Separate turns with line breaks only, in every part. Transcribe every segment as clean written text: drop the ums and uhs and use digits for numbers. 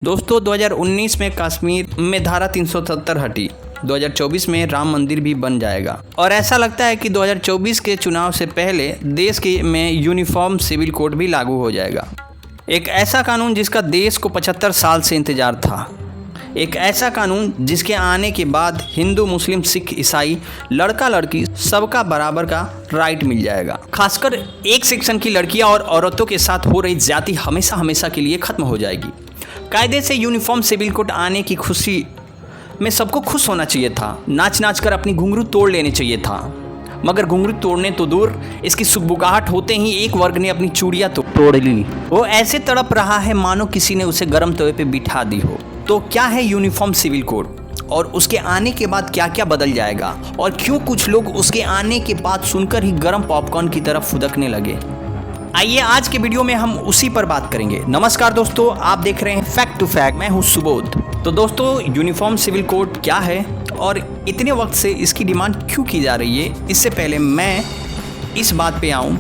दोस्तों 2019 में कश्मीर में धारा 370 हटी, 2024 में राम मंदिर भी बन जाएगा और ऐसा लगता है कि 2024 के चुनाव से पहले देश के में यूनिफॉर्म सिविल कोड भी लागू हो जाएगा। एक ऐसा कानून जिसका देश को 75 साल से इंतजार था, एक ऐसा कानून जिसके आने के बाद हिंदू, मुस्लिम, सिख, ईसाई, लड़का लड़की सबका बराबर का राइट मिल जाएगा। खासकर एक सेक्शन की लड़कियां और औरतों के साथ हो रही ज्यादती हमेशा के लिए खत्म हो जाएगी। कायदे से यूनिफॉर्म सिविल कोड आने की खुशी में सबको खुश होना चाहिए था, नाच कर अपनी घुंघरू तोड़ लेनी चाहिए था। मगर घुंघरू तोड़ने तो दूर, इसकी सुगबुगाहट होते ही एक वर्ग ने अपनी चूड़ियां तोड़ ली। वो ऐसे तड़प रहा है मानो किसी ने उसे गर्म तवे पे बिठा दी हो। तो क्या है यूनिफॉर्म सिविल कोड और उसके आने के बाद क्या क्या बदल जाएगा और क्यों कुछ लोग उसके आने के बाद सुनकर ही गर्म पॉपकॉर्न की तरफ फुदकने लगे? आइए आज के वीडियो में हम उसी पर बात करेंगे। नमस्कार दोस्तों, आप देख रहे हैं फैक्ट टू फैक्ट, मैं हूं सुबोध। तो दोस्तों, यूनिफॉर्म सिविल कोड क्या है और इतने वक्त से इसकी डिमांड क्यों की जा रही है, इससे पहले मैं इस बात पे आऊं,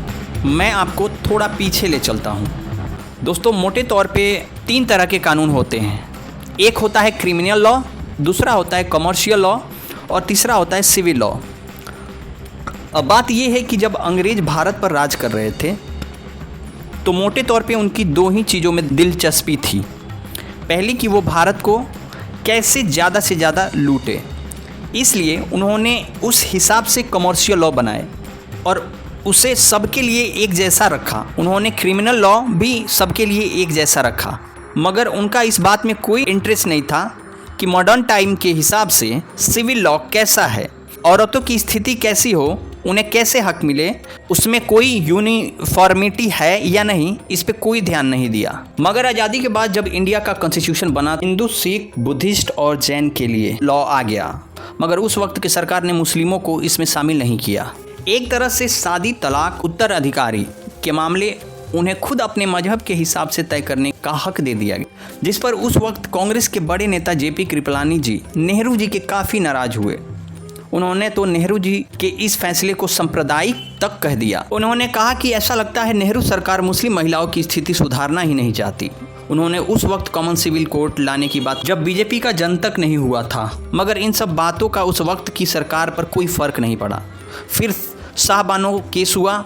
मैं आपको थोड़ा पीछे ले चलता हूं। दोस्तों, मोटे तौर पे 3 तरह के कानून होते हैं। एक होता है क्रिमिनल लॉ, दूसरा होता है कमर्शियल लॉ और तीसरा होता है सिविल लॉ। अब बात यह है कि जब अंग्रेज भारत पर राज कर रहे थे तो मोटे तौर पे उनकी 2 ही चीज़ों में दिलचस्पी थी। पहली कि वो भारत को कैसे ज़्यादा से ज़्यादा लूटे, इसलिए उन्होंने उस हिसाब से कमर्शियल लॉ बनाए और उसे सबके लिए एक जैसा रखा। उन्होंने क्रिमिनल लॉ भी सबके लिए एक जैसा रखा, मगर उनका इस बात में कोई इंटरेस्ट नहीं था कि मॉडर्न टाइम के हिसाब से सिविल लॉ कैसा है, औरतों की स्थिति कैसी हो, उन्हें कैसे हक मिले, उसमें कोई यूनिफॉर्मिटी है या नहीं, इस पे कोई ध्यान नहीं दिया। मगर आज़ादी के बाद जब इंडिया का कॉन्स्टिट्यूशन बना, हिंदू, सिख, बुद्धिस्ट और जैन के लिए लॉ आ गया, मगर उस वक्त की सरकार ने मुस्लिमों को इसमें शामिल नहीं किया। एक तरह से शादी, तलाक, उत्तराधिकारी के मामले उन्हें खुद अपने मजहब के हिसाब से तय करने का हक दे दिया गया, जिस पर उस वक्त कांग्रेस के बड़े नेता जेपी कृपलानी जी नेहरू जी के काफ़ी नाराज हुए। उन्होंने तो नेहरू जी के इस फैसले को सांप्रदायिक तक कह दिया। उन्होंने कहा कि ऐसा लगता है नेहरू सरकार मुस्लिम महिलाओं की स्थिति सुधारना ही नहीं चाहती। उन्होंने उस वक्त कॉमन सिविल कोड लाने की बात जब बीजेपी का जनतक नहीं हुआ था, मगर इन सब बातों का उस वक्त की सरकार पर कोई फर्क नहीं पड़ा। फिर शाहबानो केस हुआ,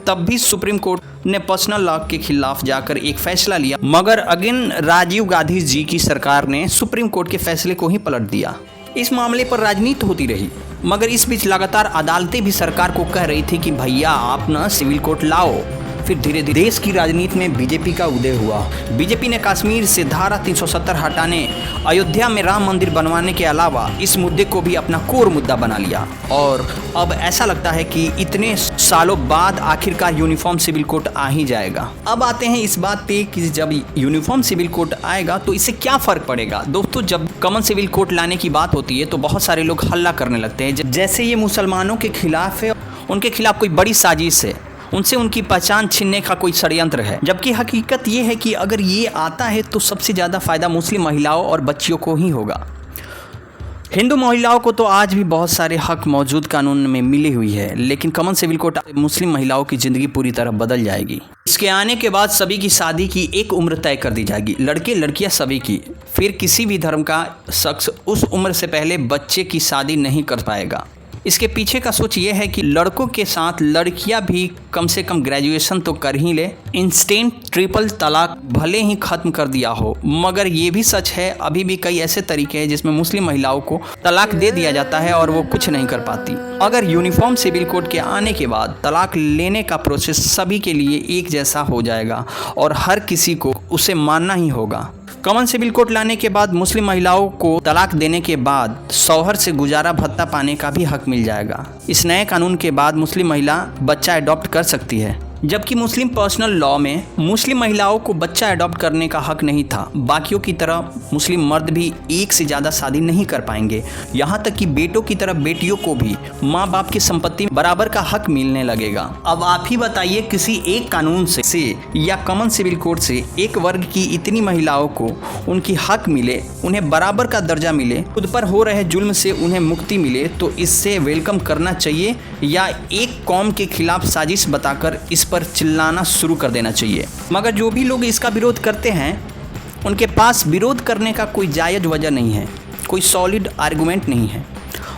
तब भी सुप्रीम कोर्ट ने पर्सनल लॉ के खिलाफ जाकर एक फैसला लिया, मगर अगेन राजीव गांधी जी की सरकार ने सुप्रीम कोर्ट के फैसले को ही पलट दिया। इस मामले पर राजनीति होती रही, मगर इस बीच लगातार अदालतें भी सरकार को कह रही थी कि भैया आप ना सिविल कोड लाओ। फिर धीरे धीरे देश की राजनीति में बीजेपी का उदय हुआ। बीजेपी ने कश्मीर से धारा 370 हटाने, अयोध्या में राम मंदिर बनवाने के अलावा इस मुद्दे को भी अपना कोर मुद्दा बना लिया और अब ऐसा लगता है कि इतने सालों बाद आखिरकार यूनिफॉर्म सिविल कोड आ ही जाएगा। अब आते हैं इस बात पे कि जब यूनिफॉर्म सिविल कोड आएगा तो इससे क्या फ़र्क पड़ेगा। दोस्तों, जब कॉमन सिविल कोड लाने की बात होती है तो बहुत सारे लोग हल्ला करने लगते हैं, जैसे ये मुसलमानों के खिलाफ है, उनके खिलाफ कोई बड़ी साजिश है, उनसे उनकी पहचान छीनने का कोई षड्यंत्र है। जबकि हकीकत ये है कि अगर ये आता है तो सबसे ज़्यादा फ़ायदा मुस्लिम महिलाओं और बच्चियों को ही होगा। हिंदू महिलाओं को तो आज भी बहुत सारे हक मौजूद कानून में मिली हुई है, लेकिन कॉमन सिविल कोड मुस्लिम महिलाओं की ज़िंदगी पूरी तरह बदल जाएगी। इसके आने के बाद सभी की शादी की एक उम्र तय कर दी जाएगी, लड़के लड़कियां सभी की। फिर किसी भी धर्म का शख्स उस उम्र से पहले बच्चे की शादी नहीं कर पाएगा। इसके पीछे का सोच ये है कि लड़कों के साथ लड़कियां भी कम से कम ग्रेजुएशन तो कर ही ले। इंस्टेंट ट्रिपल तलाक भले ही ख़त्म कर दिया हो, मगर ये भी सच है अभी भी कई ऐसे तरीके हैं जिसमें मुस्लिम महिलाओं को तलाक दे दिया जाता है और वो कुछ नहीं कर पाती। अगर यूनिफॉर्म सिविल कोड के आने के बाद तलाक लेने का प्रोसेस सभी के लिए एक जैसा हो जाएगा और हर किसी को उसे मानना ही होगा। कॉमन सिविल कोड लाने के बाद मुस्लिम महिलाओं को तलाक देने के बाद शौहर से गुजारा भत्ता पाने का भी हक मिल जाएगा। इस नए कानून के बाद मुस्लिम महिला बच्चा अडॉप्ट कर सकती है, जबकि मुस्लिम पर्सनल लॉ में मुस्लिम महिलाओं को बच्चा अडॉप्ट करने का हक नहीं था। बाकियों की तरह मुस्लिम मर्द भी एक से ज़्यादा शादी नहीं कर पाएंगे, यहाँ तक कि बेटों की तरह बेटियों को भी माँ बाप की संपत्ति बराबर का हक मिलने लगेगा। अब आप ही बताइए, किसी एक कानून से या कॉमन सिविल कोड से एक वर्ग की इतनी महिलाओं को उनकी हक मिले, उन्हें बराबर का दर्जा मिले, खुद पर हो रहे जुल्म से उन्हें मुक्ति मिले, तो इससे वेलकम करना चाहिए या एक कौम के खिलाफ साजिश बताकर इस पर चिल्लाना शुरू कर देना चाहिए। मगर जो भी लोग इसका विरोध करते हैं उनके पास विरोध करने का कोई जायज़ वजह नहीं है, कोई सॉलिड आर्गुमेंट नहीं है।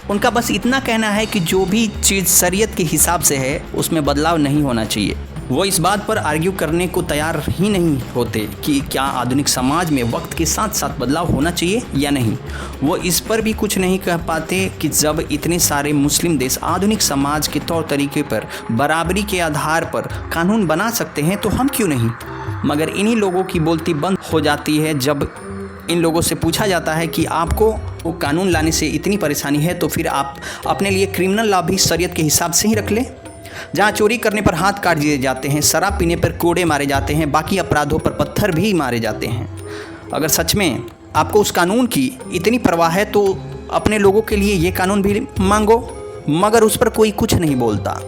उनका बस इतना कहना है कि जो भी चीज़ शरीयत के हिसाब से है उसमें बदलाव नहीं होना चाहिए। वो इस बात पर आर्ग्यू करने को तैयार ही नहीं होते कि क्या आधुनिक समाज में वक्त के साथ साथ बदलाव होना चाहिए या नहीं। वो इस पर भी कुछ नहीं कह पाते कि जब इतने सारे मुस्लिम देश आधुनिक समाज के तौर तरीके पर बराबरी के आधार पर कानून बना सकते हैं तो हम क्यों नहीं। मगर इन्हीं लोगों की बोलती बंद हो जाती है जब इन लोगों से पूछा जाता है कि आपको वो कानून लाने से इतनी परेशानी है तो फिर आप अपने लिए क्रिमिनल लॉ भी शरीयत के हिसाब से ही रख लें, जहाँ चोरी करने पर हाथ काट दिए जाते हैं, शराब पीने पर कोड़े मारे जाते हैं, बाकी अपराधों पर पत्थर भी मारे जाते हैं। अगर सच में आपको उस कानून की इतनी परवाह है तो अपने लोगों के लिए ये कानून भी मांगो, मगर उस पर कोई कुछ नहीं बोलता।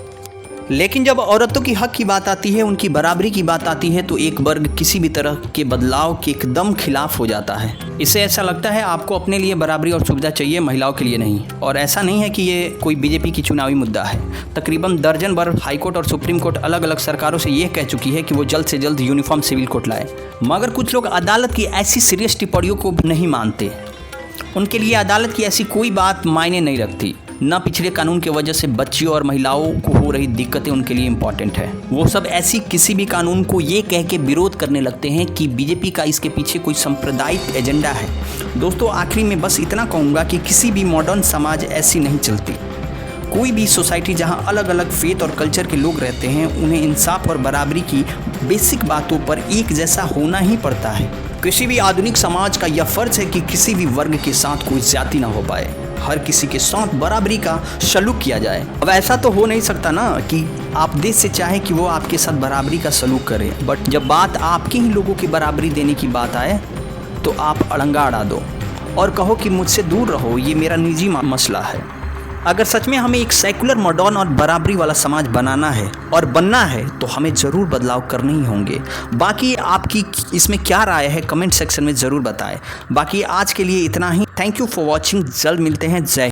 लेकिन जब औरतों की हक की बात आती है, उनकी बराबरी की बात आती है तो एक वर्ग किसी भी तरह के बदलाव के एकदम खिलाफ हो जाता है। इससे ऐसा लगता है आपको अपने लिए बराबरी और सुविधा चाहिए, महिलाओं के लिए नहीं। और ऐसा नहीं है कि ये कोई बीजेपी की चुनावी मुद्दा है। तकरीबन दर्जन भर हाईकोर्ट और सुप्रीम कोर्ट अलग अलग सरकारों से ये कह चुकी है कि वो जल्द से जल्द यूनिफॉर्म सिविल कोड लाए, मगर कुछ लोग अदालत की ऐसी सीरियस टिप्पणियों को नहीं मानते। उनके लिए अदालत की ऐसी कोई बात मायने नहीं रखती। न पिछले कानून की वजह से बच्चियों और महिलाओं को हो रही दिक्कतें उनके लिए इम्पॉर्टेंट है। वो सब ऐसी किसी भी कानून को ये कह के विरोध करने लगते हैं कि बीजेपी का इसके पीछे कोई सांप्रदायिक एजेंडा है। दोस्तों, आखिरी में बस इतना कहूँगा कि किसी भी मॉडर्न समाज ऐसी नहीं चलती। कोई भी सोसाइटी जहाँ अलग अलग फेथ और कल्चर के लोग रहते हैं, उन्हें इंसाफ और बराबरी की बेसिक बातों पर एक जैसा होना ही पड़ता है। किसी भी आधुनिक समाज का यह फर्ज है कि किसी भी वर्ग के साथ कोई ज्यादती ना हो पाए, हर किसी के साथ बराबरी का सलूक किया जाए। अब ऐसा तो हो नहीं सकता ना कि आप देश से चाहें कि वो आपके साथ बराबरी का सलूक करे, बट जब बात आपके ही लोगों की बराबरी देने की बात आए तो आप अड़ंगा अड़ा दो और कहो कि मुझसे दूर रहो, ये मेरा निजी मसला है। अगर सच में हमें एक सेकुलर, मॉडर्न और बराबरी वाला समाज बनाना है और बनना है तो हमें ज़रूर बदलाव करने ही होंगे। बाकी आपकी इसमें क्या राय है कमेंट सेक्शन में ज़रूर बताएं। बाकी आज के लिए इतना ही। Thank you for watching. जल्द मिलते हैं। जय